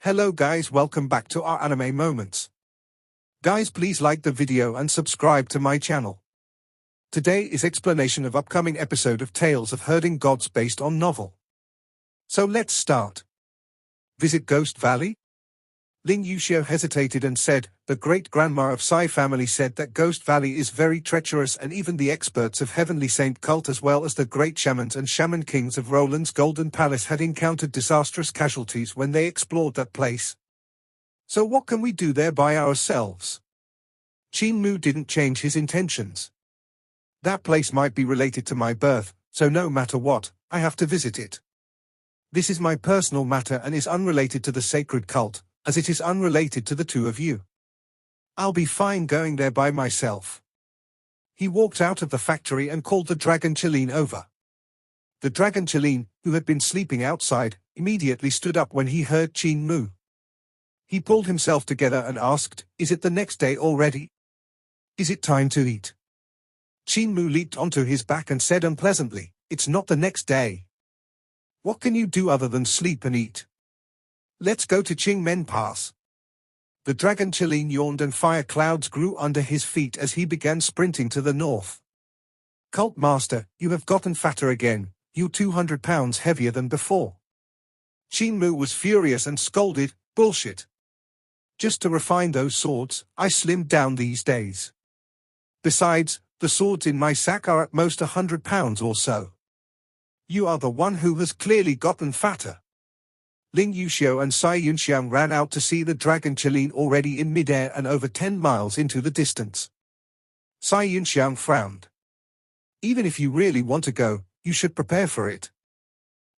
Hello guys, welcome back to our anime moments. Guys, please like the video and subscribe to my channel. Today is explanation of upcoming episode of Tales of Herding Gods based on novel. So let's start. Visit Ghost Valley? Ling Yuxiu hesitated and said, the great-grandma of Sai family said that Ghost Valley is very treacherous, and even the experts of Heavenly Saint cult as well as the great shamans and shaman kings of Roland's Golden Palace had encountered disastrous casualties when they explored that place. So what can we do there by ourselves? Qin Mu didn't change his intentions. That place might be related to my birth, so no matter what, I have to visit it. This is my personal matter and is unrelated to the sacred cult, as it is unrelated to the two of you. I'll be fine going there by myself. He walked out of the factory and called the dragon Qilin over. The dragon Qilin, who had been sleeping outside, immediately stood up when he heard Qin Mu. He pulled himself together and asked, is it the next day already? Is it time to eat? Qin Mu leaped onto his back and said unpleasantly, it's not the next day. What can you do other than sleep and eat? Let's go to Qing Men Pass. The dragon Qilin yawned and fire clouds grew under his feet as he began sprinting to the north. Cult Master, you have gotten fatter again, you 200 pounds heavier than before. Qin Mu was furious and scolded, bullshit. Just to refine those swords, I slimmed down these days. Besides, the swords in my sack are at most 100 pounds or so. You are the one who has clearly gotten fatter. Ling Yuxiu and Sai Yunxiang ran out to see the dragon Qilin already in midair and over 10 miles into the distance. Sai Yunxiang frowned. Even if you really want to go, you should prepare for it.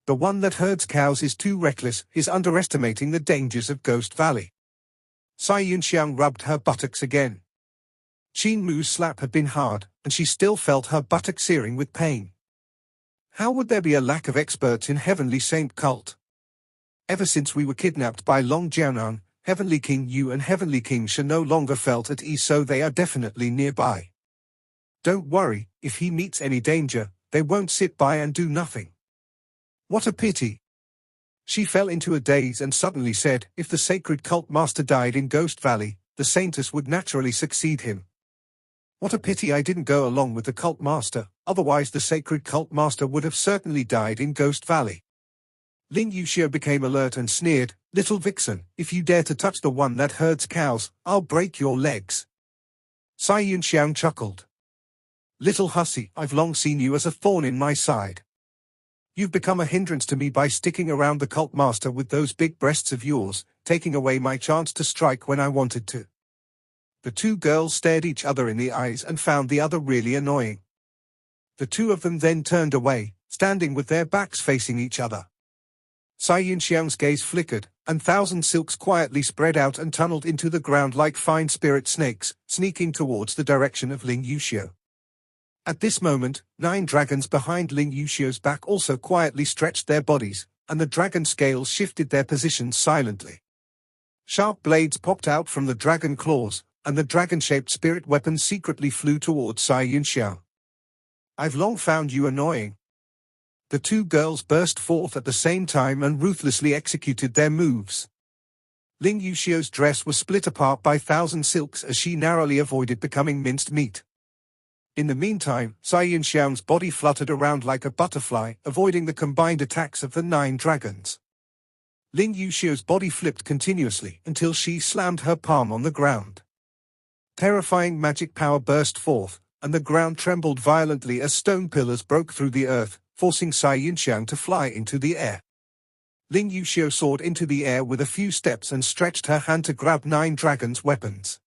The one that herds cows is too reckless, is underestimating the dangers of Ghost Valley. Sai Yunxiang rubbed her buttocks again. Qin Mu's slap had been hard, and she still felt her buttock searing with pain. How would there be a lack of experts in Heavenly Saint cult? Ever since we were kidnapped by Long Jianan, Heavenly King Yu and Heavenly King Shi no longer felt at ease, so they are definitely nearby. Don't worry, if he meets any danger, they won't sit by and do nothing. What a pity. She fell into a daze and suddenly said, if the sacred cult master died in Ghost Valley, the saintess would naturally succeed him. What a pity I didn't go along with the cult master, otherwise the sacred cult master would have certainly died in Ghost Valley. Ling Yuxiu became alert and sneered, little vixen, if you dare to touch the one that herds cows, I'll break your legs. Sai Yunxiang chuckled. Little hussy, I've long seen you as a thorn in my side. You've become a hindrance to me by sticking around the cult master with those big breasts of yours, taking away my chance to strike when I wanted to. The two girls stared each other in the eyes and found the other really annoying. The two of them then turned away, standing with their backs facing each other. Sai Yunxiang's gaze flickered, and 1,000 silks quietly spread out and tunneled into the ground like fine spirit snakes, sneaking towards the direction of Ling Yuxiu. At this moment, 9 dragons behind Ling Yuxiu's back also quietly stretched their bodies, and the dragon scales shifted their positions silently. Sharp blades popped out from the dragon claws, and the dragon-shaped spirit weapons secretly flew towards Sai Yunxiang. I've long found you annoying. The two girls burst forth at the same time and ruthlessly executed their moves. Ling Yuxiu's dress was split apart by 1,000 silks as she narrowly avoided becoming minced meat. In the meantime, Sai Yunxiang's body fluttered around like a butterfly, avoiding the combined attacks of the 9 dragons. Ling Yuxiu's body flipped continuously until she slammed her palm on the ground. Terrifying magic power burst forth, and the ground trembled violently as stone pillars broke through the earth, forcing Sai Yunxiang to fly into the air. Ling Yuxiu soared into the air with a few steps and stretched her hand to grab 9 dragons' weapons.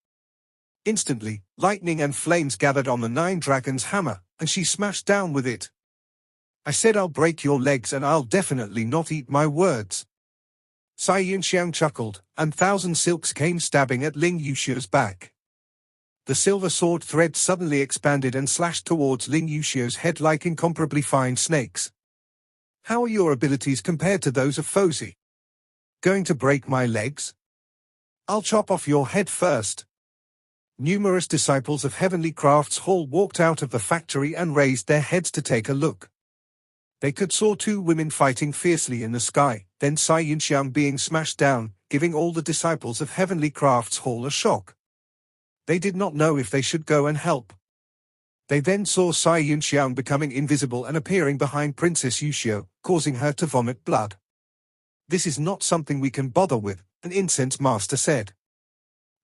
Instantly, lightning and flames gathered on the 9 dragons' hammer, and she smashed down with it. I said I'll break your legs and I'll definitely not eat my words. Sai Yunxiang chuckled, and 1,000 silks came stabbing at Ling Yuxiu's back. The silver sword thread suddenly expanded and slashed towards Ling Yuxiu's head like incomparably fine snakes. How are your abilities compared to those of Fozi? Going to break my legs? I'll chop off your head first. Numerous disciples of Heavenly Crafts Hall walked out of the factory and raised their heads to take a look. They could saw 2 women fighting fiercely in the sky, then Sai Yunxiang being smashed down, giving all the disciples of Heavenly Crafts Hall a shock. They did not know if they should go and help. They then saw Sai Yunxiang becoming invisible and appearing behind Princess Yuxiu, causing her to vomit blood. "This is not something we can bother with," an incense master said.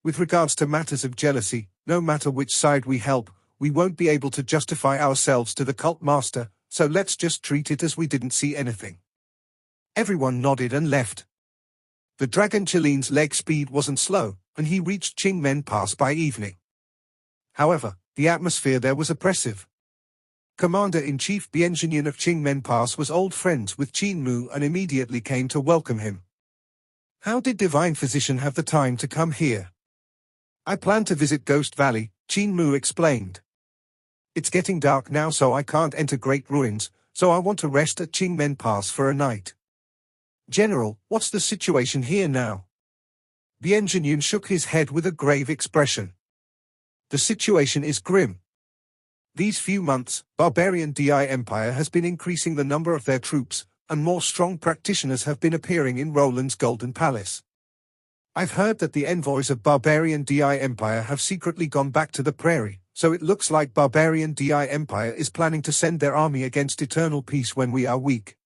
"With regards to matters of jealousy, no matter which side we help, we won't be able to justify ourselves to the cult master, so let's just treat it as we didn't see anything." Everyone nodded and left. The Dragon Chilean's leg speed wasn't slow, and he reached Qingmen Pass by evening. However, the atmosphere there was oppressive. Commander-in-Chief Bianjinian of Qingmen Pass was old friends with Qin Mu and immediately came to welcome him. "How did Divine Physician have the time to come here?" "I plan to visit Ghost Valley," Qin Mu explained. "It's getting dark now, so I can't enter Great Ruins, so I want to rest at Qingmen Pass for a night." "General, what's the situation here now?" Bianjinian shook his head with a grave expression. "The situation is grim. These few months, Barbarian DI Empire has been increasing the number of their troops, and more strong practitioners have been appearing in Roland's Golden Palace. I've heard that the envoys of Barbarian DI Empire have secretly gone back to the prairie, so it looks like Barbarian DI Empire is planning to send their army against eternal peace when we are weak.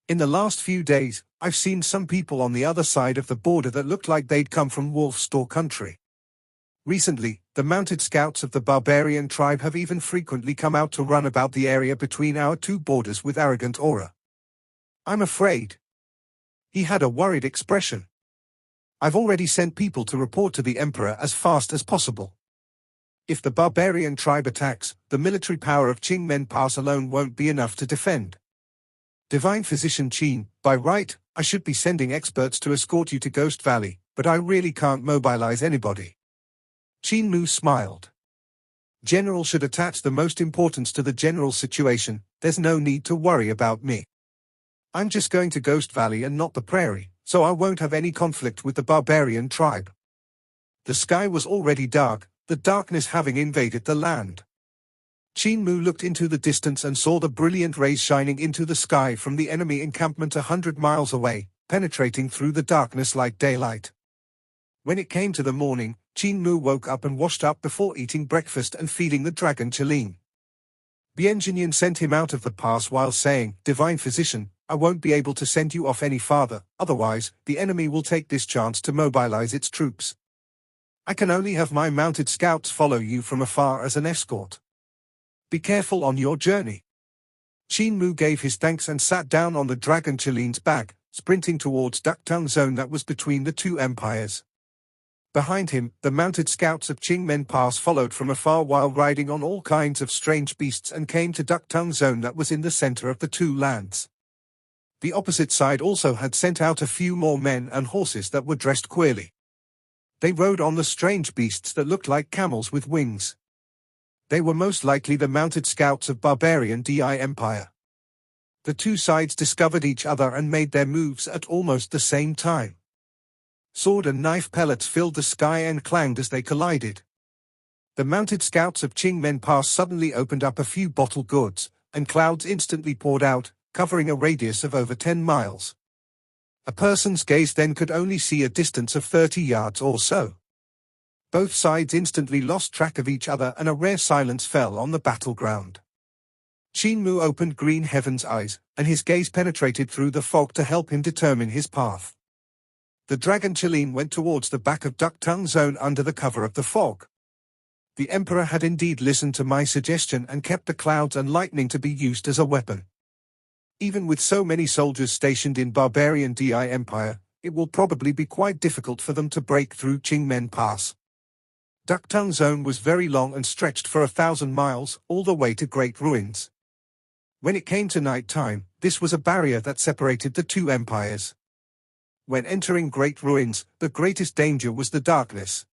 In the last few days, I've seen some people on the other side of the border that looked like they'd come from Wolf Store country. Recently, the mounted scouts of the Barbarian tribe have even frequently come out to run about the area between our two borders with arrogant aura. I'm afraid." He had a worried expression. "I've already sent people to report to the Emperor as fast as possible. If the Barbarian tribe attacks, the military power of Qingmen Pass alone won't be enough to defend. Divine Physician Qin, by right, I should be sending experts to escort you to Ghost Valley, but I really can't mobilize anybody." Qin Mu smiled. "General should attach the most importance to the general situation. There's no need to worry about me. I'm just going to Ghost Valley and not the prairie, so I won't have any conflict with the Barbarian tribe." The sky was already dark, the darkness having invaded the land. Qin Mu looked into the distance and saw the brilliant rays shining into the sky from the enemy encampment 100 miles away, penetrating through the darkness like daylight. When it came to the morning, Qin Mu woke up and washed up before eating breakfast and feeding the Dragon Chilean. Bianjinian sent him out of the pass while saying, "Divine Physician, I won't be able to send you off any farther, otherwise, the enemy will take this chance to mobilize its troops. I can only have my mounted scouts follow you from afar as an escort. Be careful on your journey." Qin Mu gave his thanks and sat down on the Dragon Chilean's back, sprinting towards Ducktown Zone that was between the two empires. Behind him, the mounted scouts of Qingmen Pass followed from afar while riding on all kinds of strange beasts and came to Ducktown Zone that was in the center of the two lands. The opposite side also had sent out a few more men and horses that were dressed queerly. They rode on the strange beasts that looked like camels with wings. They were most likely the mounted scouts of Barbarian DI Empire. The two sides discovered each other and made their moves at almost the same time. Sword and knife pellets filled the sky and clanged as they collided. The mounted scouts of Qingmen Pass suddenly opened up a few bottle goods, and clouds instantly poured out, covering a radius of over 10 miles. A person's gaze then could only see a distance of 30 yards or so. Both sides instantly lost track of each other and a rare silence fell on the battleground. Qin Mu opened Green Heaven's eyes, and his gaze penetrated through the fog to help him determine his path. The Dragon Chilean went towards the back of Ducktown Zone under the cover of the fog. The Emperor had indeed listened to my suggestion and kept the clouds and lightning to be used as a weapon. Even with so many soldiers stationed in Barbarian DI Empire, it will probably be quite difficult for them to break through Qingmen Pass. Ducktown Zone was very long and stretched for 1,000 miles, all the way to Great Ruins. When it came to night time, this was a barrier that separated the two empires. When entering Great Ruins, the greatest danger was the darkness.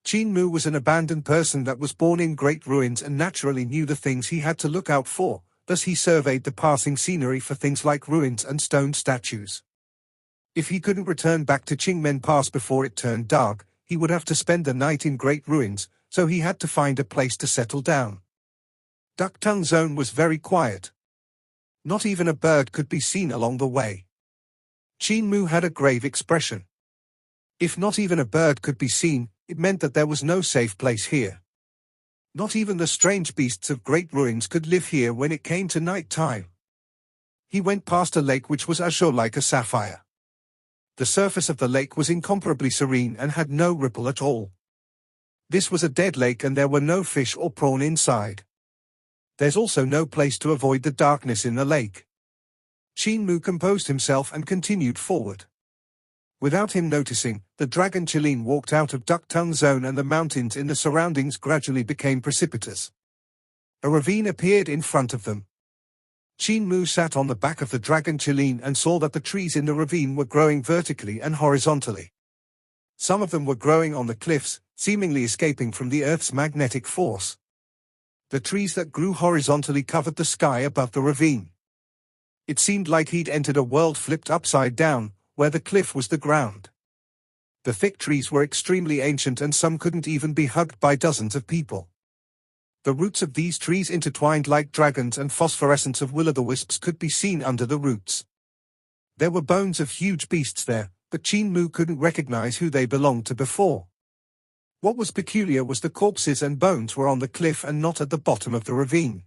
Qin Mu was an abandoned person that was born in Great Ruins and naturally knew the things he had to look out for, thus he surveyed the passing scenery for things like ruins and stone statues. If he couldn't return back to Qingmen Pass before it turned dark, he would have to spend the night in Great Ruins, so he had to find a place to settle down. Ducktown Zone was very quiet. Not even a bird could be seen along the way. Qin Mu had a grave expression. If not even a bird could be seen, it meant that there was no safe place here. Not even the strange beasts of great ruins could live here when it came to night time. He went past a lake which was azure like a sapphire. The surface of the lake was incomparably serene and had no ripple at all. This was a dead lake and there were no fish or prawn inside. There's also no place to avoid the darkness in the lake. Qin Mu composed himself and continued forward. Without him noticing, the dragon Qilin walked out of duck-tongue zone and the mountains in the surroundings gradually became precipitous. A ravine appeared in front of them. Qin Mu sat on the back of the dragon Qilin and saw that the trees in the ravine were growing vertically and horizontally. Some of them were growing on the cliffs, seemingly escaping from the Earth's magnetic force. The trees that grew horizontally covered the sky above the ravine. It seemed like he'd entered a world flipped upside down, where the cliff was the ground. The thick trees were extremely ancient and some couldn't even be hugged by dozens of people. The roots of these trees intertwined like dragons and phosphorescence of will-o'-the-wisps could be seen under the roots. There were bones of huge beasts there, but Qin Mu couldn't recognize who they belonged to before. What was peculiar was the corpses and bones were on the cliff and not at the bottom of the ravine.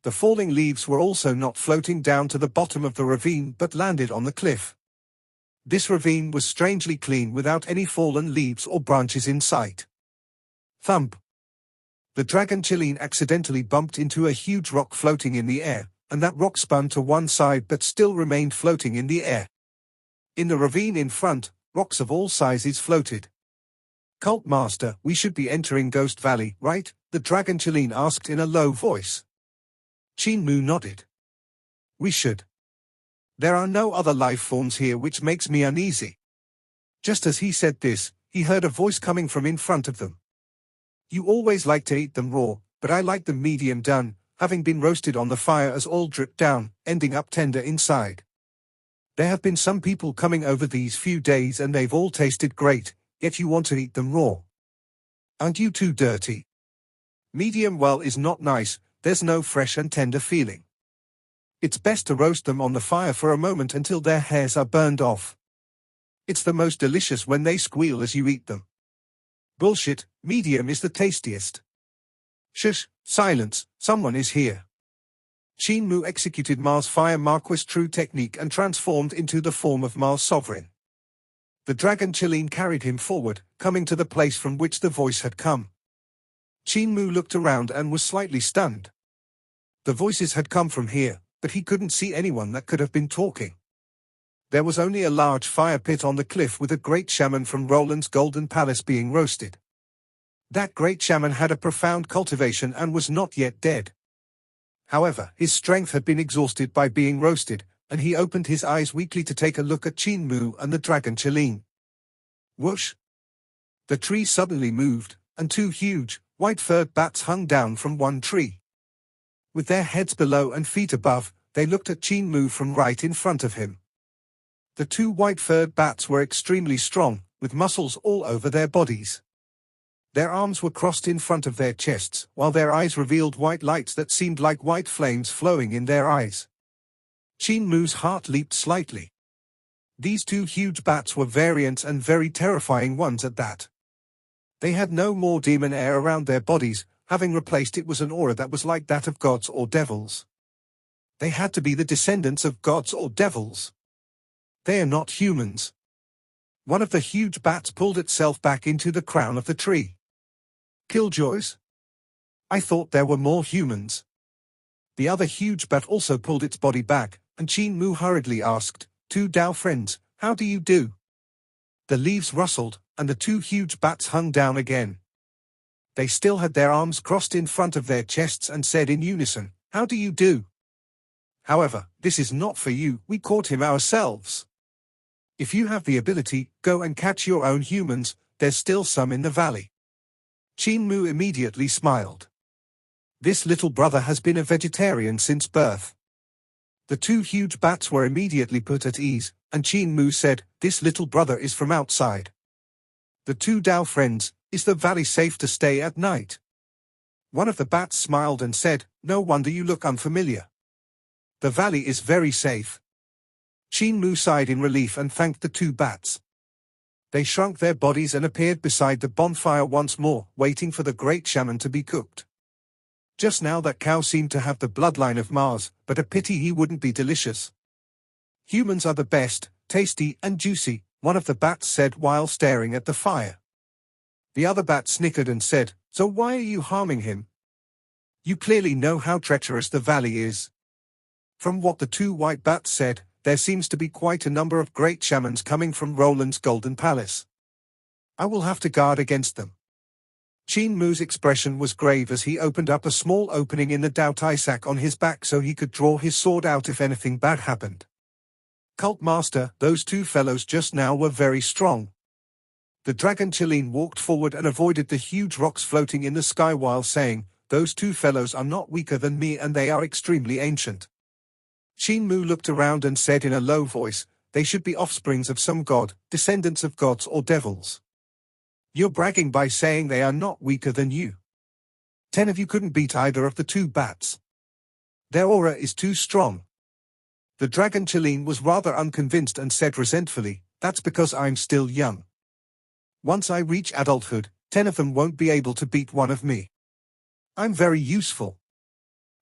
The falling leaves were also not floating down to the bottom of the ravine but landed on the cliff. This ravine was strangely clean without any fallen leaves or branches in sight. Thump! The dragon Qilin accidentally bumped into a huge rock floating in the air, and that rock spun to one side but still remained floating in the air. In the ravine in front, rocks of all sizes floated. "Cult Master, we should be entering Ghost Valley, right?" the dragon Qilin asked in a low voice. Qin Mu nodded. "We should. There are no other life forms here, which makes me uneasy." Just as he said this, he heard a voice coming from in front of them. "You always like to eat them raw, but I like them medium done, having been roasted on the fire as all drip down, ending up tender inside. There have been some people coming over these few days and they've all tasted great, yet you want to eat them raw. Aren't you too dirty? Medium well is not nice, there's no fresh and tender feeling. It's best to roast them on the fire for a moment until their hairs are burned off. It's the most delicious when they squeal as you eat them." "Bullshit, medium is the tastiest." "Shush, silence, someone is here." Qin Mu executed Ma's Fire Marquis true technique and transformed into the form of Ma's sovereign. The dragon Qilin carried him forward, coming to the place from which the voice had come. Qin Mu looked around and was slightly stunned. The voices had come from here, but he couldn't see anyone that could have been talking. There was only a large fire pit on the cliff with a great shaman from Roland's golden palace being roasted. That great shaman had a profound cultivation and was not yet dead. However, his strength had been exhausted by being roasted, and he opened his eyes weakly to take a look at Qin Mu and the dragon Qilin. Whoosh! The tree suddenly moved, and two huge, white-furred bats hung down from one tree. With their heads below and feet above, they looked at Qin Mu from right in front of him. The two white-furred bats were extremely strong, with muscles all over their bodies. Their arms were crossed in front of their chests, while their eyes revealed white lights that seemed like white flames flowing in their eyes. Qin Mu's heart leaped slightly. These two huge bats were variants and very terrifying ones at that. They had no more demon air around their bodies, having replaced it was an aura that was like that of gods or devils. They had to be the descendants of gods or devils. They are not humans. One of the huge bats pulled itself back into the crown of the tree. Killjoys? I thought there were more humans. The other huge bat also pulled its body back, and Qin Mu hurriedly asked, "Two Dao friends, how do you do?" The leaves rustled, and the two huge bats hung down again. They still had their arms crossed in front of their chests and said in unison, "How do you do? However, this is not for you, we caught him ourselves. If you have the ability, go and catch your own humans, there's still some in the valley." Qin Mu immediately smiled. This little brother has been a vegetarian since birth. The two huge bats were immediately put at ease, and Qin Mu said, "This little brother is from outside." The two Dao friends, "Is the valley safe to stay at night?" One of the bats smiled and said, "No wonder you look unfamiliar. The valley is very safe." Qin Mu sighed in relief and thanked the two bats. They shrunk their bodies and appeared beside the bonfire once more, waiting for the great shaman to be cooked. Just now that cow seemed to have the bloodline of Mars, but a pity he wouldn't be delicious. Humans are the best, tasty and juicy, one of the bats said while staring at the fire. The other bat snickered and said, "So why are you harming him? You clearly know how treacherous the valley is." From what the two white bats said, there seems to be quite a number of great shamans coming from Roland's Golden Palace. I will have to guard against them. Qin Mu's expression was grave as he opened up a small opening in the Dao Tai sack on his back so he could draw his sword out if anything bad happened. Cult Master, those two fellows just now were very strong. The dragon Qilin walked forward and avoided the huge rocks floating in the sky while saying, "Those two fellows are not weaker than me and they are extremely ancient." Qin Mu looked around and said in a low voice, "They should be offsprings of some god, descendants of gods or devils. You're bragging by saying they are not weaker than you. 10 of you couldn't beat either of the two bats. Their aura is too strong." The dragon Qilin was rather unconvinced and said resentfully, "That's because I'm still young. Once I reach adulthood, 10 of them won't be able to beat one of me. I'm very useful."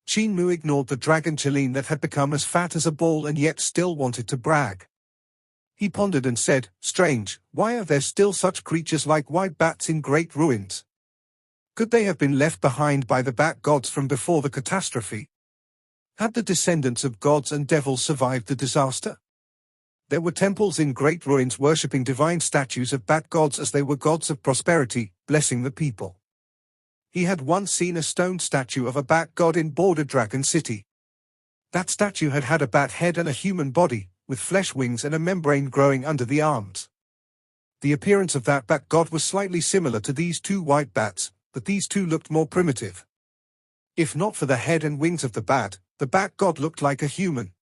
Qin Mu ignored the dragon Qilin that had become as fat as a ball and yet still wanted to brag. He pondered and said, "Strange, why are there still such creatures like white bats in great ruins? Could they have been left behind by the bat gods from before the catastrophe? Had the descendants of gods and devils survived the disaster? There were temples in great ruins worshipping divine statues of bat gods as they were gods of prosperity, blessing the people. He had once seen a stone statue of a bat god in Border Dragon City. That statue had had a bat head and a human body, with flesh wings and a membrane growing under the arms. The appearance of that bat god was slightly similar to these two white bats, but these two looked more primitive. If not for the head and wings of the bat god looked like a human.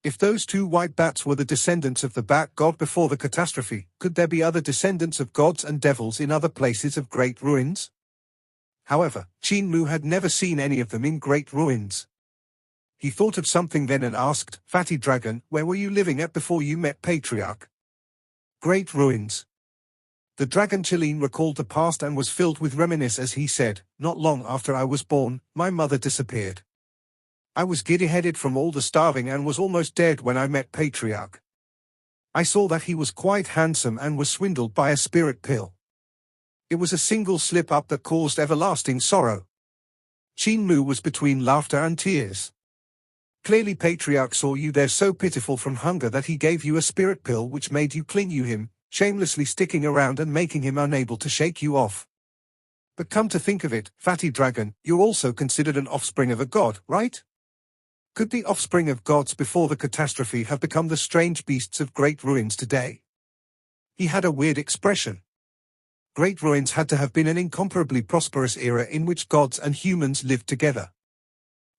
If those two white bats were the descendants of the bat god before the catastrophe, could there be other descendants of gods and devils in other places of great ruins? However, Qin Mu had never seen any of them in great ruins. He thought of something then and asked, "Fatty Dragon, where were you living at before you met Patriarch?" "Great ruins." The dragon Qilin recalled the past and was filled with reminiscence as he said, "Not long after I was born, my mother disappeared. I was giddy-headed from all the starving and was almost dead when I met Patriarch. I saw that he was quite handsome and was swindled by a spirit pill. It was a single slip-up that caused everlasting sorrow." Qin Mu was between laughter and tears. "Clearly Patriarch saw you there so pitiful from hunger that he gave you a spirit pill which made you cling to him, shamelessly sticking around and making him unable to shake you off. But come to think of it, Fatty Dragon, you're also considered an offspring of a god, right? Could the offspring of gods before the catastrophe have become the strange beasts of great ruins today?" He had a weird expression. Great ruins had to have been an incomparably prosperous era in which gods and humans lived together.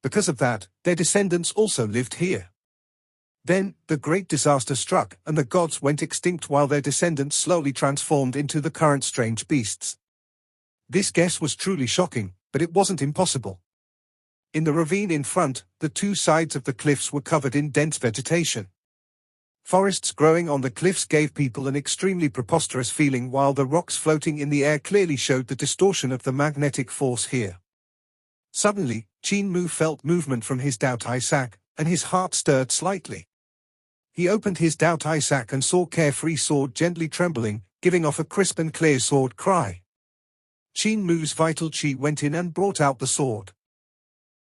Because of that, their descendants also lived here. Then, the great disaster struck, and the gods went extinct while their descendants slowly transformed into the current strange beasts. This guess was truly shocking, but it wasn't impossible. In the ravine in front, the two sides of the cliffs were covered in dense vegetation. Forests growing on the cliffs gave people an extremely preposterous feeling while the rocks floating in the air clearly showed the distortion of the magnetic force here. Suddenly, Qin Mu felt movement from his Dao Tai sack, and his heart stirred slightly. He opened his Dao Tai sack and saw Carefree Sword gently trembling, giving off a crisp and clear sword cry. Qin Mu's vital chi went in and brought out the sword.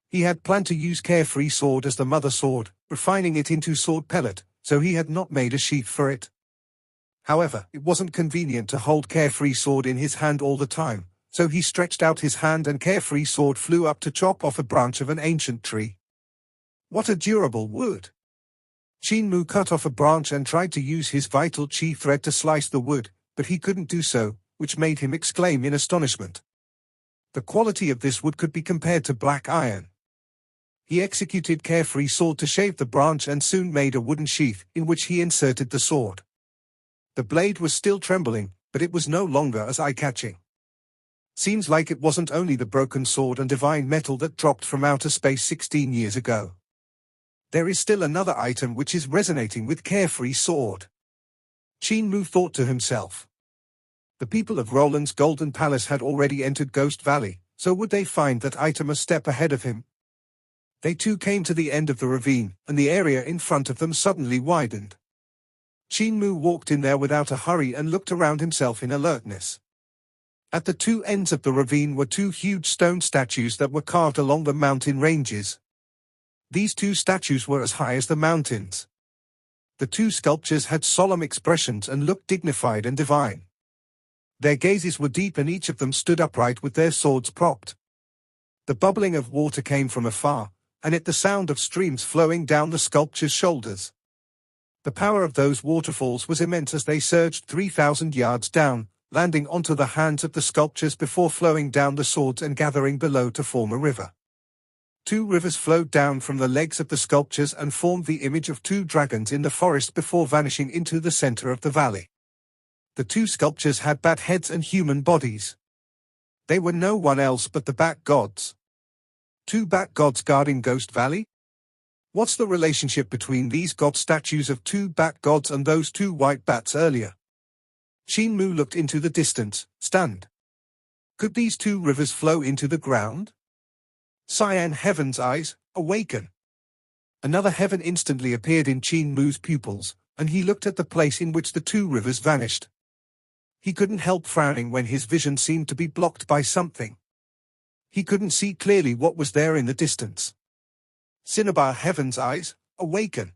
He had planned to use Carefree Sword as the mother sword, refining it into sword pellet, so he had not made a sheath for it. However, it wasn't convenient to hold Carefree Sword in his hand all the time, so he stretched out his hand and Carefree Sword flew up to chop off a branch of an ancient tree. What a durable wood! Qin Mu cut off a branch and tried to use his vital chi thread to slice the wood, but he couldn't do so, which made him exclaim in astonishment. The quality of this wood could be compared to black iron. He executed Carefree Sword to shave the branch and soon made a wooden sheath, in which he inserted the sword. The blade was still trembling, but it was no longer as eye-catching. Seems like it wasn't only the broken sword and divine metal that dropped from outer space 16 years ago. There is still another item which is resonating with Carefree Sword. Qin Mu thought to himself. The people of Roland's Golden Palace had already entered Ghost Valley, so would they find that item a step ahead of him? They too came to the end of the ravine, and the area in front of them suddenly widened. Qin Mu walked in there without a hurry and looked around himself in alertness. At the two ends of the ravine were two huge stone statues that were carved along the mountain ranges. These two statues were as high as the mountains. The two sculptures had solemn expressions and looked dignified and divine. Their gazes were deep and each of them stood upright with their swords propped. The bubbling of water came from afar, and it the sound of streams flowing down the sculpture's shoulders. The power of those waterfalls was immense as they surged 3,000 yards down, landing onto the hands of the sculptures before flowing down the swords and gathering below to form a river. Two rivers flowed down from the legs of the sculptures and formed the image of two dragons in the forest before vanishing into the center of the valley. The two sculptures had bat heads and human bodies. They were no one else but the Bat Gods. Two Bat Gods guarding Ghost Valley? What's the relationship between these god statues of two Bat Gods and those two white bats earlier? Qin Mu looked into the distance, stunned. Could these two rivers flow into the ground? Cyan Heaven's eyes, awaken. Another heaven instantly appeared in Qin Mu's pupils, and he looked at the place in which the two rivers vanished. He couldn't help frowning when his vision seemed to be blocked by something. He couldn't see clearly what was there in the distance. Cinnabar Heaven's eyes, awaken.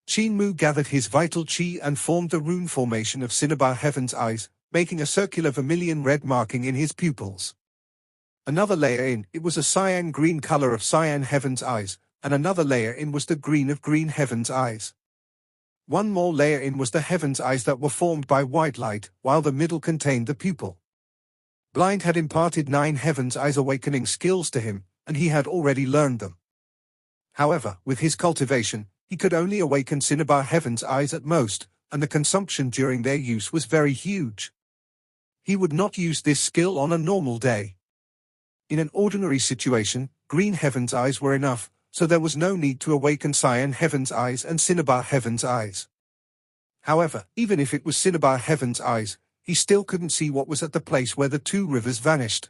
Qin Mu gathered his vital qi and formed the rune formation of Cinnabar Heaven's eyes, making a circular vermilion red marking in his pupils. Another layer in, it was a cyan-green color of Cyan Heaven's eyes, and another layer in was the green of Green Heaven's eyes. One more layer in was the Heaven's eyes that were formed by white light, while the middle contained the pupil. Blind had imparted 9 Heaven's eyes awakening skills to him, and he had already learned them. However, with his cultivation, he could only awaken Cinnabar Heaven's eyes at most, and the consumption during their use was very huge. He would not use this skill on a normal day. In an ordinary situation, Green Heaven's eyes were enough, so there was no need to awaken Cyan Heaven's eyes and Cinnabar Heaven's eyes. However, even if it was Cinnabar Heaven's eyes, he still couldn't see what was at the place where the two rivers vanished.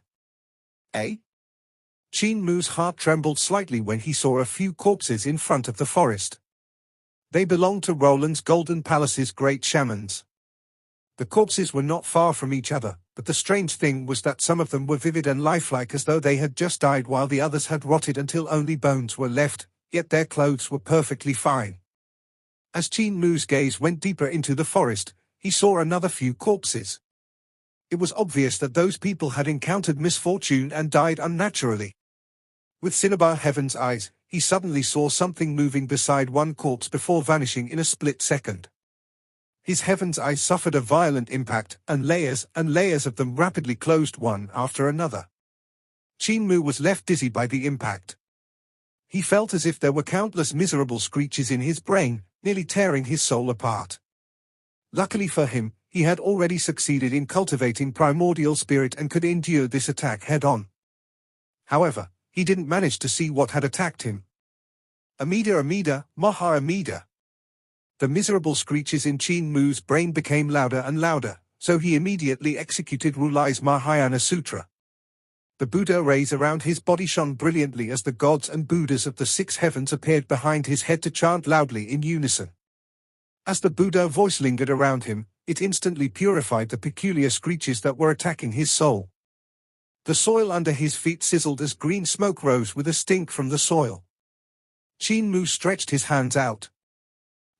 Eh? Qin Mu's heart trembled slightly when he saw a few corpses in front of the forest. They belonged to Roland's Golden Palace's great shamans. The corpses were not far from each other, but the strange thing was that some of them were vivid and lifelike as though they had just died while the others had rotted until only bones were left, yet their clothes were perfectly fine. As Qin Mu's gaze went deeper into the forest, he saw another few corpses. It was obvious that those people had encountered misfortune and died unnaturally. With Cinnabar Heaven's eyes, he suddenly saw something moving beside one corpse before vanishing in a split second. His Heaven's eyes suffered a violent impact, and layers of them rapidly closed one after another. Qin Mu was left dizzy by the impact. He felt as if there were countless miserable screeches in his brain, nearly tearing his soul apart. Luckily for him, he had already succeeded in cultivating primordial spirit and could endure this attack head-on. However, he didn't manage to see what had attacked him. Amida, Maha Amida. The miserable screeches in Qin Mu's brain became louder and louder, so he immediately executed Rulai's Mahayana Sutra. The Buddha rays around his body shone brilliantly as the gods and Buddhas of the 6 heavens appeared behind his head to chant loudly in unison. As the Buddha voice lingered around him, it instantly purified the peculiar screeches that were attacking his soul. The soil under his feet sizzled as green smoke rose with a stink from the soil. Qin Mu stretched his hands out.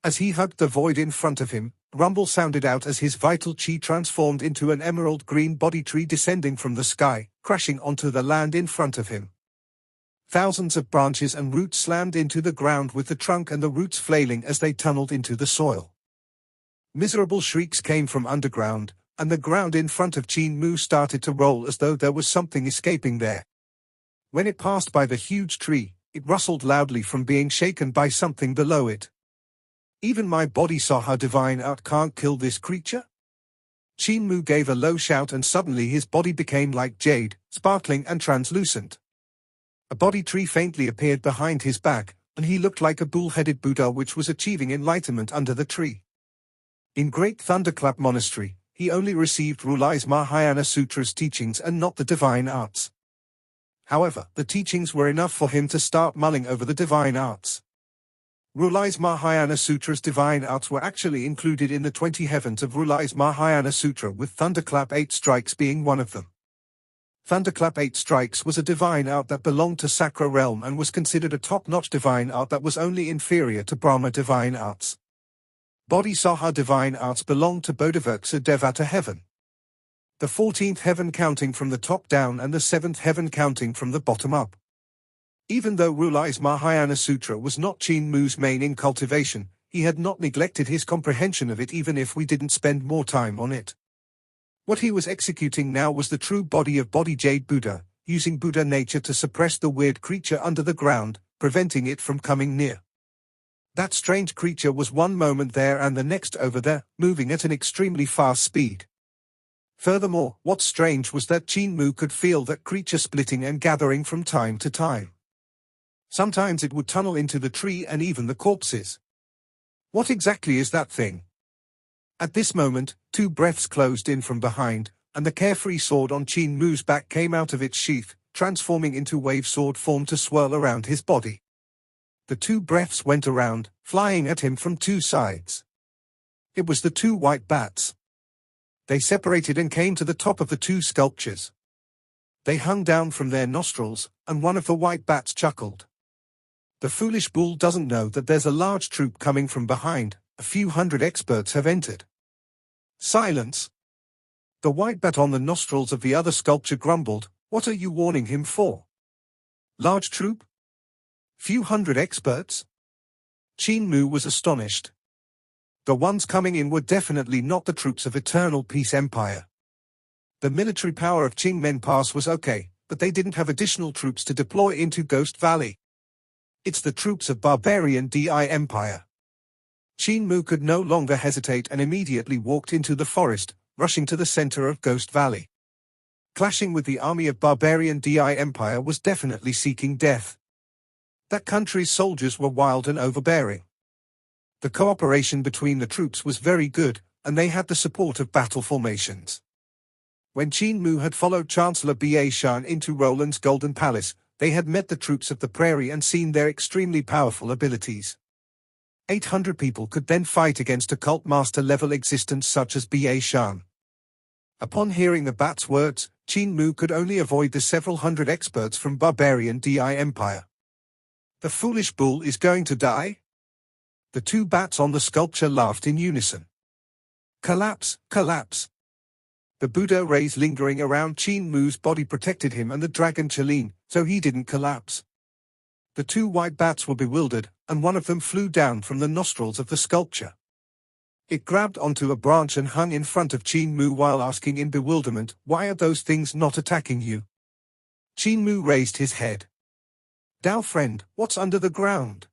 As he hugged the void in front of him, rumble sounded out as his vital qi transformed into an emerald green body tree descending from the sky, crashing onto the land in front of him. Thousands of branches and roots slammed into the ground with the trunk and the roots flailing as they tunneled into the soil. Miserable shrieks came from underground, and the ground in front of Qin Mu started to roll as though there was something escaping there. When it passed by the huge tree, it rustled loudly from being shaken by something below it. Even my body saw how divine art can't kill this creature? Qin Mu gave a low shout and suddenly his body became like jade, sparkling and translucent. A body tree faintly appeared behind his back, and he looked like a bull-headed Buddha which was achieving enlightenment under the tree. In Great Thunderclap Monastery, he only received Rulai's Mahayana Sutra's teachings and not the divine arts. However, the teachings were enough for him to start mulling over the divine arts. Rulai's Mahayana Sutra's divine arts were actually included in the 20 heavens of Rulai's Mahayana Sutra, with Thunderclap 8 Strikes being one of them. Thunderclap 8 Strikes was a divine art that belonged to Sakra realm and was considered a top-notch divine art that was only inferior to Brahma divine arts. Bodhisattva divine arts belonged to Bodhisattva Devata heaven. The 14th heaven counting from the top down and the 7th heaven counting from the bottom up. Even though Rulai's Mahayana Sutra was not Qin Mu's main in cultivation, he had not neglected his comprehension of it even if we didn't spend more time on it. What he was executing now was the true body of Bodhijade Buddha, using Buddha nature to suppress the weird creature under the ground, preventing it from coming near. That strange creature was one moment there and the next over there, moving at an extremely fast speed. Furthermore, what's strange was that Qin Mu could feel that creature splitting and gathering from time to time. Sometimes it would tunnel into the tree and even the corpses. What exactly is that thing? At this moment, 2 breaths closed in from behind, and the carefree sword on Qin Mu's back came out of its sheath, transforming into wave sword form to swirl around his body. The 2 breaths went around, flying at him from 2 sides. It was the 2 white bats. They separated and came to the top of the 2 sculptures. They hung down from their nostrils, and one of the white bats chuckled. The foolish bull doesn't know that there's a large troop coming from behind. A few hundred experts have entered. Silence. The white bat on the nostrils of the other sculpture grumbled, "What are you warning him for? Large troop? Few hundred experts?" Qin Mu was astonished. The ones coming in were definitely not the troops of Eternal Peace Empire. The military power of Qing Men Pass was okay, but they didn't have additional troops to deploy into Ghost Valley. It's the troops of Barbarian DI Empire. Qin Mu could no longer hesitate and immediately walked into the forest, rushing to the center of Ghost Valley. Clashing with the army of Barbarian DI Empire was definitely seeking death. That country's soldiers were wild and overbearing. The cooperation between the troops was very good, and they had the support of battle formations. When Qin Mu had followed Chancellor Ba Shan into Roland's Golden Palace, they had met the troops of the prairie and seen their extremely powerful abilities. 800 people could then fight against a cult master level existence such as Ba Shan. Upon hearing the bat's words, Qin Mu could only avoid the several hundred experts from Barbarian DI Empire. The foolish bull is going to die? The 2 bats on the sculpture laughed in unison. Collapse, collapse. The Buddha rays lingering around Qin Mu's body protected him and the dragon Chalin, so he didn't collapse. The 2 white bats were bewildered, and one of them flew down from the nostrils of the sculpture. It grabbed onto a branch and hung in front of Qin Mu while asking in bewilderment, "Why are those things not attacking you?" Qin Mu raised his head. "Dao friend, what's under the ground?"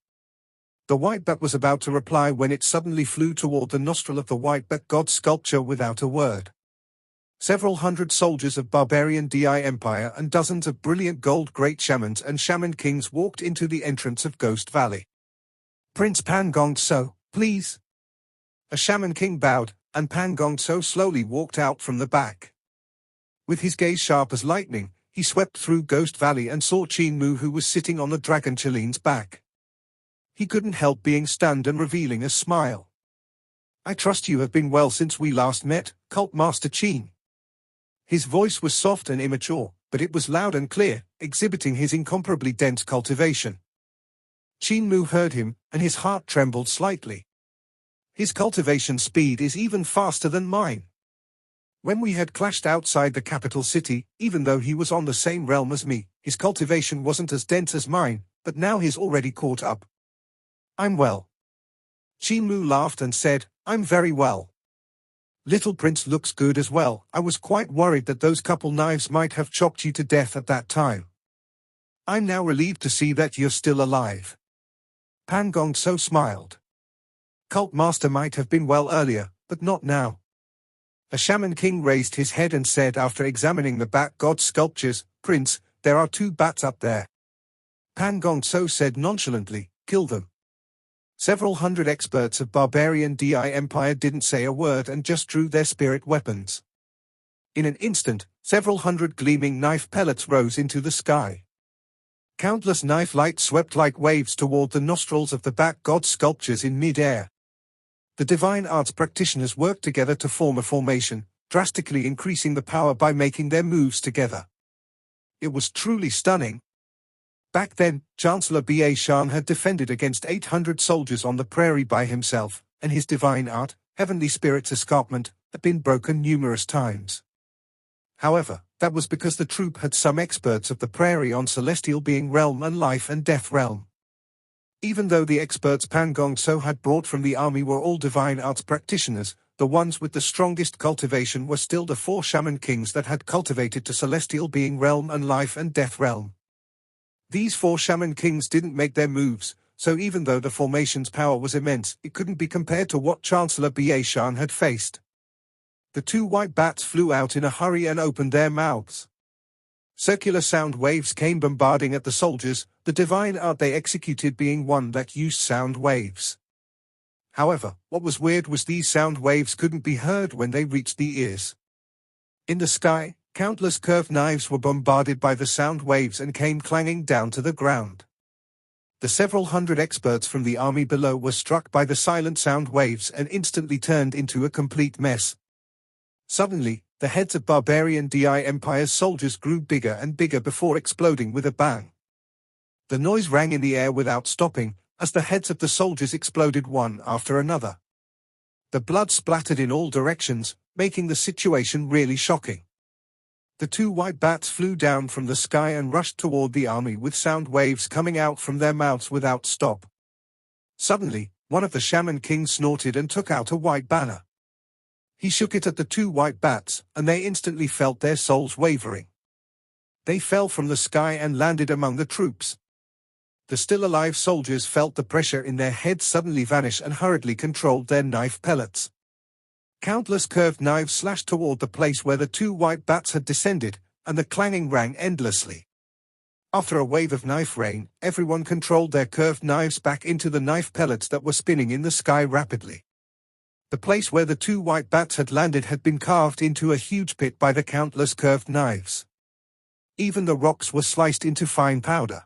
The white bat was about to reply when it suddenly flew toward the nostril of the white bat god sculpture without a word. Several hundred soldiers of Barbarian DI Empire and dozens of brilliant gold great shamans and shaman kings walked into the entrance of Ghost Valley. "Prince Pan Gong So, please." A shaman king bowed, and Pan Gong So slowly walked out from the back. With his gaze sharp as lightning, he swept through Ghost Valley and saw Qin Mu, who was sitting on the dragon Chalin's back. He couldn't help being stunned and revealing a smile. "I trust you have been well since we last met, Cult Master Qin." His voice was soft and immature, but it was loud and clear, exhibiting his incomparably dense cultivation. Qin Mu heard him, and his heart trembled slightly. His cultivation speed is even faster than mine. When we had clashed outside the capital city, even though he was on the same realm as me, his cultivation wasn't as dense as mine, but now he's already caught up. "I'm well." Qin Mu laughed and said, "I'm very well. Little Prince looks good as well. I was quite worried that those couple knives might have chopped you to death at that time. I'm now relieved to see that you're still alive." Pan Gong So smiled. "Cult Master might have been well earlier, but not now." A shaman king raised his head and said after examining the bat god sculptures, "Prince, there are 2 bats up there." Pan Gong So said nonchalantly, "Kill them." Several hundred experts of Barbarian DI Empire didn't say a word and just drew their spirit weapons. In an instant, several hundred gleaming knife pellets rose into the sky. Countless knife lights swept like waves toward the nostrils of the bat god sculptures in mid-air. The divine arts practitioners worked together to form a formation, drastically increasing the power by making their moves together. It was truly stunning. Back then, Chancellor Ba Shan had defended against 800 soldiers on the prairie by himself, and his divine art, heavenly spirit's escarpment, had been broken numerous times. However, that was because the troop had some experts of the prairie on celestial being realm and life and death realm. Even though the experts Pan Gong So had brought from the army were all divine arts practitioners, the ones with the strongest cultivation were still the 4 shaman kings that had cultivated to celestial being realm and life and death realm. These 4 shaman kings didn't make their moves, so even though the formation's power was immense, it couldn't be compared to what Chancellor Ba Shan had faced. The 2 white bats flew out in a hurry and opened their mouths. Circular sound waves came bombarding at the soldiers, the divine art they executed being one that used sound waves. However, what was weird was these sound waves couldn't be heard when they reached the ears. In the sky, countless curved knives were bombarded by the sound waves and came clanging down to the ground. The several hundred experts from the army below were struck by the silent sound waves and instantly turned into a complete mess. Suddenly, the heads of Barbarian DI Empire's soldiers grew bigger and bigger before exploding with a bang. The noise rang in the air without stopping, as the heads of the soldiers exploded one after another. The blood splattered in all directions, making the situation really shocking. The 2 white bats flew down from the sky and rushed toward the army with sound waves coming out from their mouths without stop. Suddenly, one of the shaman kings snorted and took out a white banner. He shook it at the 2 white bats, and they instantly felt their souls wavering. They fell from the sky and landed among the troops. The still alive soldiers felt the pressure in their heads suddenly vanish and hurriedly controlled their knife pellets. Countless curved knives slashed toward the place where the 2 white bats had descended, and the clanging rang endlessly. After a wave of knife rain, everyone controlled their curved knives back into the knife pellets that were spinning in the sky rapidly. The place where the 2 white bats had landed had been carved into a huge pit by the countless curved knives. Even the rocks were sliced into fine powder.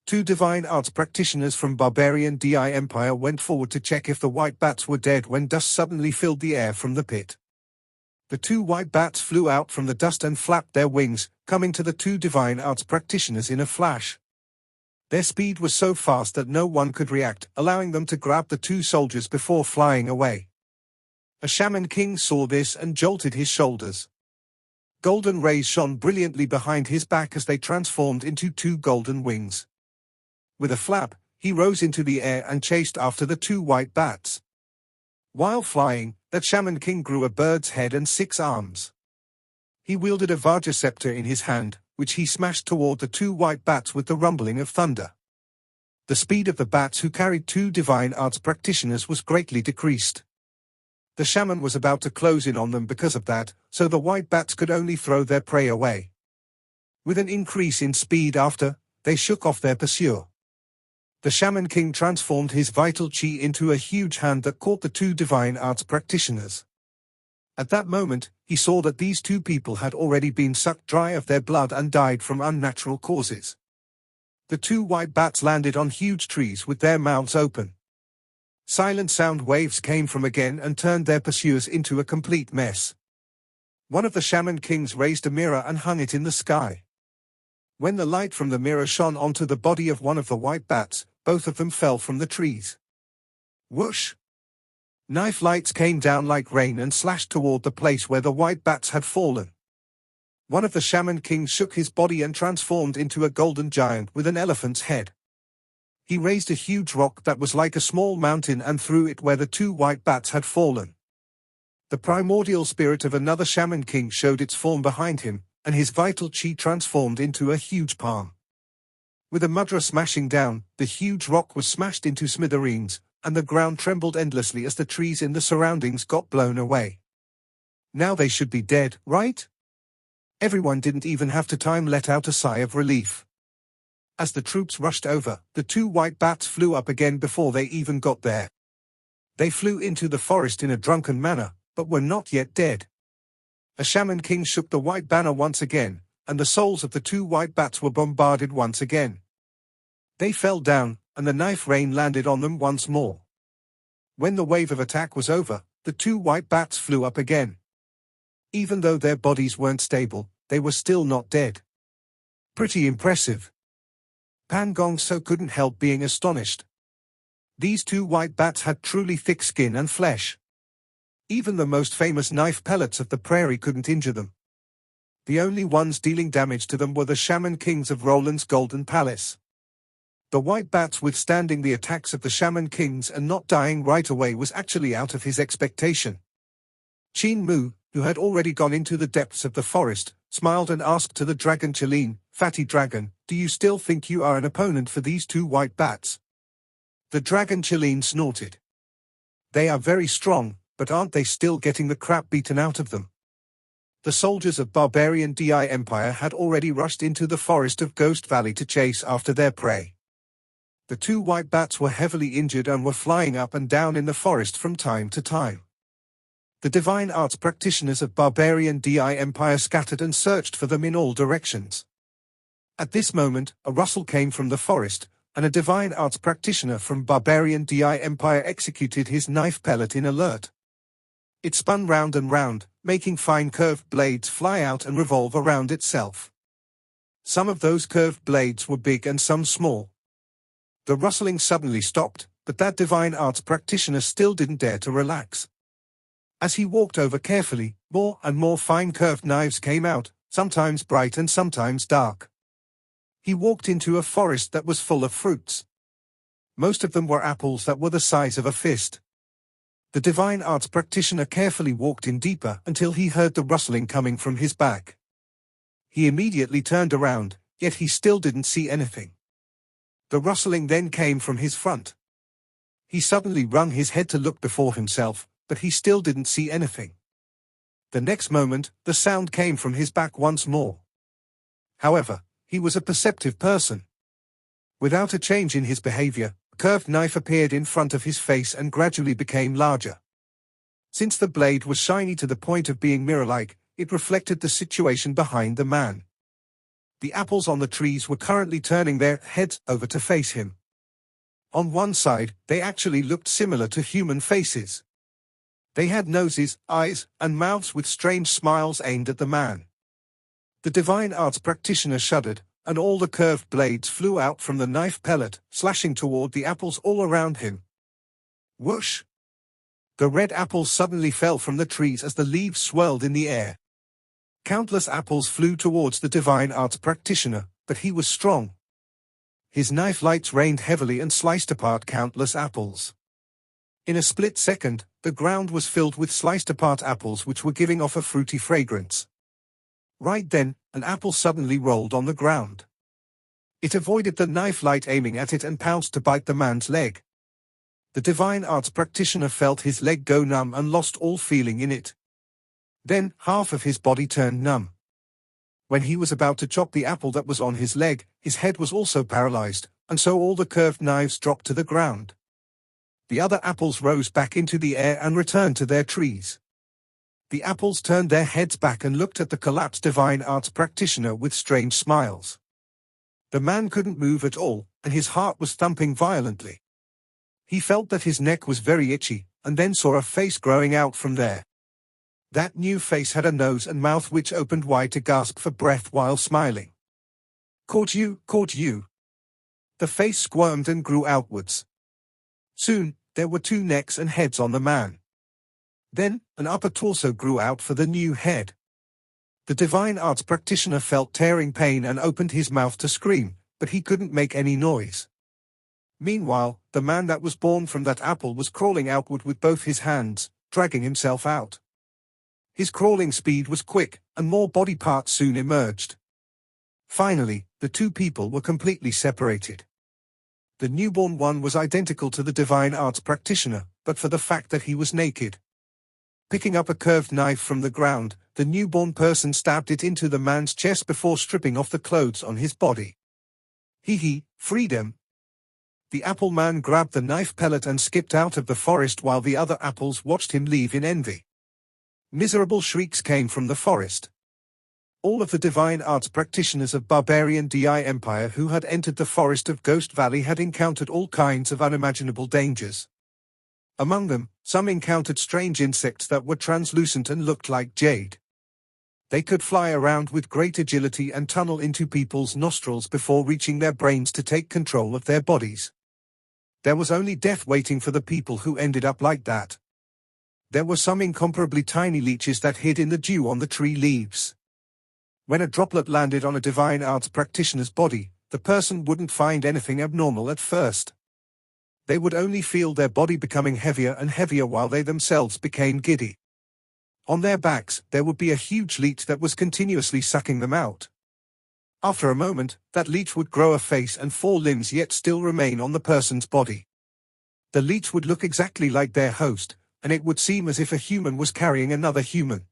2 divine arts practitioners from Barbarian DI Empire went forward to check if the white bats were dead when dust suddenly filled the air from the pit. The 2 white bats flew out from the dust and flapped their wings, coming to the 2 divine arts practitioners in a flash. Their speed was so fast that no one could react, allowing them to grab the 2 soldiers before flying away. A shaman king saw this and jolted his shoulders. Golden rays shone brilliantly behind his back as they transformed into 2 golden wings. With a flap, he rose into the air and chased after the 2 white bats. While flying, that shaman king grew a bird's head and 6 arms. He wielded a Vajra scepter in his hand, which he smashed toward the 2 white bats with the rumbling of thunder. The speed of the bats who carried 2 divine arts practitioners was greatly decreased. The shaman was about to close in on them because of that, so the white bats could only throw their prey away. With an increase in speed after, they shook off their pursuer. The shaman king transformed his vital chi into a huge hand that caught the 2 divine arts practitioners. At that moment, he saw that these 2 people had already been sucked dry of their blood and died from unnatural causes. The 2 white bats landed on huge trees with their mouths open. Silent sound waves came from again and turned their pursuers into a complete mess. One of the shaman kings raised a mirror and hung it in the sky. When the light from the mirror shone onto the body of one of the white bats, both of them fell from the trees. Whoosh! Knife lights came down like rain and slashed toward the place where the white bats had fallen. One of the shaman kings shook his body and transformed into a golden giant with an elephant's head. He raised a huge rock that was like a small mountain and threw it where the 2 white bats had fallen. The primordial spirit of another shaman king showed its form behind him, and his vital chi transformed into a huge palm. With a mudra smashing down, the huge rock was smashed into smithereens, and the ground trembled endlessly as the trees in the surroundings got blown away. Now they should be dead, right? Everyone didn't even have to let out a sigh of relief. As the troops rushed over, the two white bats flew up again before they even got there. They flew into the forest in a drunken manner, but were not yet dead. A shaman king shook the white banner once again, and the souls of the two white bats were bombarded once again. They fell down, and the knife rain landed on them once more. When the wave of attack was over, the two white bats flew up again. Even though their bodies weren't stable, they were still not dead. Pretty impressive. Pan Gong So couldn't help being astonished. These two white bats had truly thick skin and flesh. Even the most famous knife pellets of the prairie couldn't injure them. The only ones dealing damage to them were the shaman kings of Roland's Golden Palace. The white bats withstanding the attacks of the shaman kings and not dying right away was actually out of his expectation. Qin Mu, who had already gone into the depths of the forest, smiled and asked to the dragon Qilin, "Fatty dragon, do you still think you are an opponent for these two white bats?" The dragon Qilin snorted. "They are very strong, but aren't they still getting the crap beaten out of them?" The soldiers of Barbarian Empire had already rushed into the forest of Ghost Valley to chase after their prey. The two white bats were heavily injured and were flying up and down in the forest from time to time. The divine arts practitioners of Barbarian Empire scattered and searched for them in all directions. At this moment, a rustle came from the forest, and a divine arts practitioner from Barbarian Empire executed his knife pellet in alert. It spun round and round, making fine curved blades fly out and revolve around itself. Some of those curved blades were big and some small. The rustling suddenly stopped, but that divine arts practitioner still didn't dare to relax. As he walked over carefully, more and more fine curved knives came out, sometimes bright and sometimes dark. He walked into a forest that was full of fruits. Most of them were apples that were the size of a fist. The divine arts practitioner carefully walked in deeper until he heard the rustling coming from his back. He immediately turned around, yet he still didn't see anything. The rustling then came from his front. He suddenly wrung his head to look before himself, but he still didn't see anything. The next moment, the sound came from his back once more. However, he was a perceptive person. Without a change in his behavior, a curved knife appeared in front of his face and gradually became larger. Since the blade was shiny to the point of being mirror-like, it reflected the situation behind the man. The apples on the trees were currently turning their heads over to face him. On one side, they actually looked similar to human faces. They had noses, eyes, and mouths with strange smiles aimed at the man. The divine arts practitioner shuddered, and all the curved blades flew out from the knife pellet, slashing toward the apples all around him. Whoosh! The red apples suddenly fell from the trees as the leaves swirled in the air. Countless apples flew towards the divine arts practitioner, but he was strong. His knife lights rained heavily and sliced apart countless apples. In a split second, the ground was filled with sliced apart apples which were giving off a fruity fragrance. Right then, an apple suddenly rolled on the ground. It avoided the knife light aiming at it and pounced to bite the man's leg. The divine arts practitioner felt his leg go numb and lost all feeling in it. Then, half of his body turned numb. When he was about to chop the apple that was on his leg, his head was also paralyzed, and so all the curved knives dropped to the ground. The other apples rose back into the air and returned to their trees. The apples turned their heads back and looked at the collapsed divine arts practitioner with strange smiles. The man couldn't move at all, and his heart was thumping violently. He felt that his neck was very itchy, and then saw a face growing out from there. That new face had a nose and mouth which opened wide to gasp for breath while smiling. Caught you, caught you. The face squirmed and grew outwards. Soon, there were two necks and heads on the man. Then, an upper torso grew out for the new head. The divine arts practitioner felt tearing pain and opened his mouth to scream, but he couldn't make any noise. Meanwhile, the man that was born from that apple was crawling outward with both his hands, dragging himself out. His crawling speed was quick, and more body parts soon emerged. Finally, the two people were completely separated. The newborn one was identical to the divine arts practitioner, but for the fact that he was naked. Picking up a curved knife from the ground, the newborn person stabbed it into the man's chest before stripping off the clothes on his body. Hee hee, freedom. The apple man grabbed the knife pellet and skipped out of the forest while the other apples watched him leave in envy. Miserable shrieks came from the forest. All of the divine arts practitioners of Barbarian DI Empire who had entered the forest of Ghost Valley had encountered all kinds of unimaginable dangers. Among them, some encountered strange insects that were translucent and looked like jade. They could fly around with great agility and tunnel into people's nostrils before reaching their brains to take control of their bodies. There was only death waiting for the people who ended up like that. There were some incomparably tiny leeches that hid in the dew on the tree leaves. When a droplet landed on a divine arts practitioner's body, the person wouldn't find anything abnormal at first. They would only feel their body becoming heavier and heavier while they themselves became giddy. On their backs, there would be a huge leech that was continuously sucking them out. After a moment, that leech would grow a face and 4 limbs yet still remain on the person's body. The leech would look exactly like their host, and it would seem as if a human was carrying another human.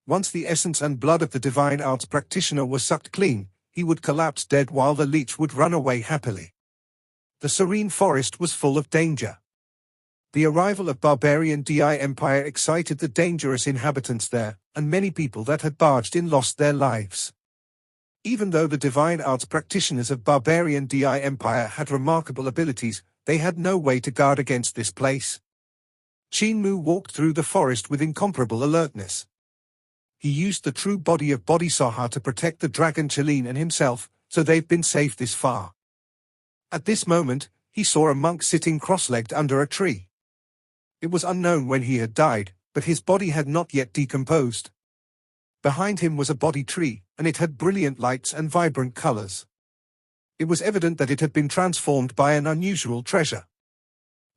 Once the essence and blood of the divine arts practitioner was sucked clean, he would collapse dead while the leech would run away happily. The serene forest was full of danger. The arrival of Barbarian DI Empire excited the dangerous inhabitants there, and many people that had barged in lost their lives. Even though the divine arts practitioners of Barbarian DI Empire had remarkable abilities, they had no way to guard against this place. Qin Mu walked through the forest with incomparable alertness. He used the true body of Bodhisattva to protect the dragon Qin and himself, so they've been safe this far. At this moment, he saw a monk sitting cross-legged under a tree. It was unknown when he had died, but his body had not yet decomposed. Behind him was a body tree, and it had brilliant lights and vibrant colors. It was evident that it had been transformed by an unusual treasure.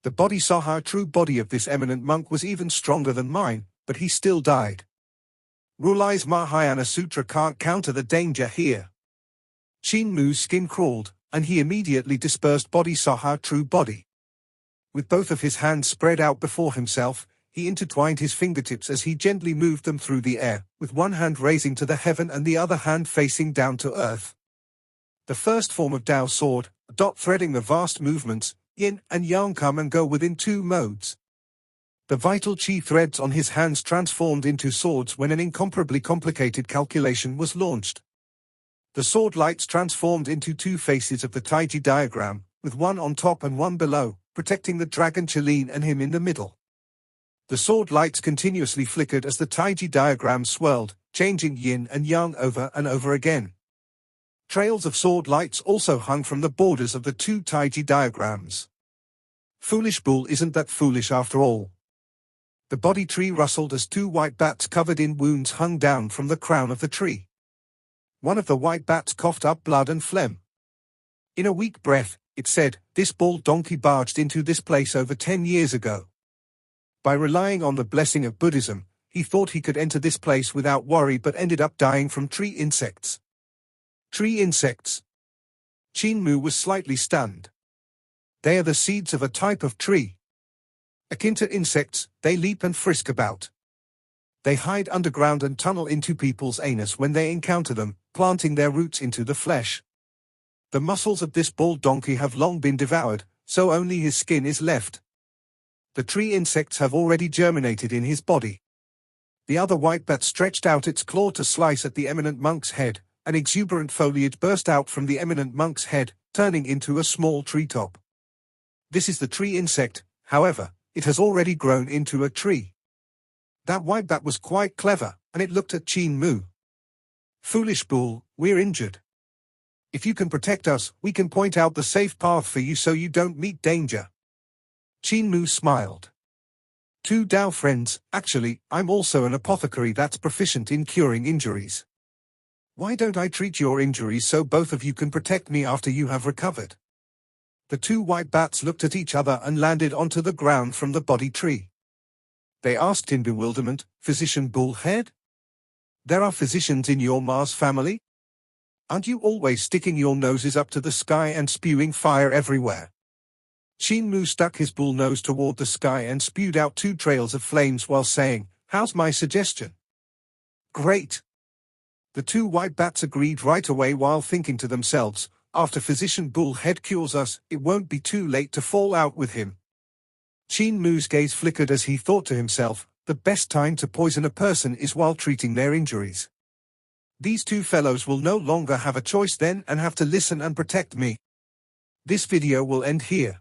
The Bodhisattva true body of this eminent monk was even stronger than mine, but he still died. Rulai's Mahayana Sutra can't counter the danger here. Qin Mu's skin crawled, and he immediately dispersed Bodhisattva true body. With both of his hands spread out before himself, he intertwined his fingertips as he gently moved them through the air, with one hand raising to the heaven and the other hand facing down to earth. The first form of Tao sword, a dot threading the vast movements, yin and yang come and go within 2 modes. The vital chi threads on his hands transformed into swords when an incomparably complicated calculation was launched. The sword lights transformed into 2 faces of the Taiji diagram, with one on top and one below, protecting the dragon Qin and him in the middle. The sword lights continuously flickered as the Taiji diagram swirled, changing yin and yang over and over again. Trails of sword lights also hung from the borders of the 2 Taiji diagrams. Foolish bull isn't that foolish after all. The body tree rustled as 2 white bats covered in wounds hung down from the crown of the tree. One of the white bats coughed up blood and phlegm. In a weak breath, it said, "This bald donkey barged into this place over 10 years ago. By relying on the blessing of Buddhism, he thought he could enter this place without worry but ended up dying from tree insects." Tree insects? Qin Mu was slightly stunned. They are the seeds of a type of tree. Akin to insects, they leap and frisk about. They hide underground and tunnel into people's anus when they encounter them, planting their roots into the flesh. The muscles of this bald donkey have long been devoured, so only his skin is left. The tree insects have already germinated in his body. The other white bat stretched out its claw to slice at the eminent monk's head. An exuberant foliage burst out from the eminent monk's head, turning into a small treetop. This is the tree insect, however, it has already grown into a tree. That white bat was quite clever, and it looked at Qin Mu. "Foolish bull, we're injured. If you can protect us, we can point out the safe path for you so you don't meet danger." Qin Mu smiled. "2 Dao friends, actually, I'm also an apothecary that's proficient in curing injuries. Why don't I treat your injuries so both of you can protect me after you have recovered?" The 2 white bats looked at each other and landed onto the ground from the body tree. They asked in bewilderment, "Physician Bullhead? There are physicians in your Mars family? Aren't you always sticking your noses up to the sky and spewing fire everywhere?" Qin Mu stuck his bull nose toward the sky and spewed out 2 trails of flames while saying, "How's my suggestion?" "Great." The 2 white bats agreed right away while thinking to themselves, after Physician Bullhead cures us, it won't be too late to fall out with him. Qin Mu's gaze flickered as he thought to himself, the best time to poison a person is while treating their injuries. These two fellows will no longer have a choice then and have to listen and protect me. This video will end here.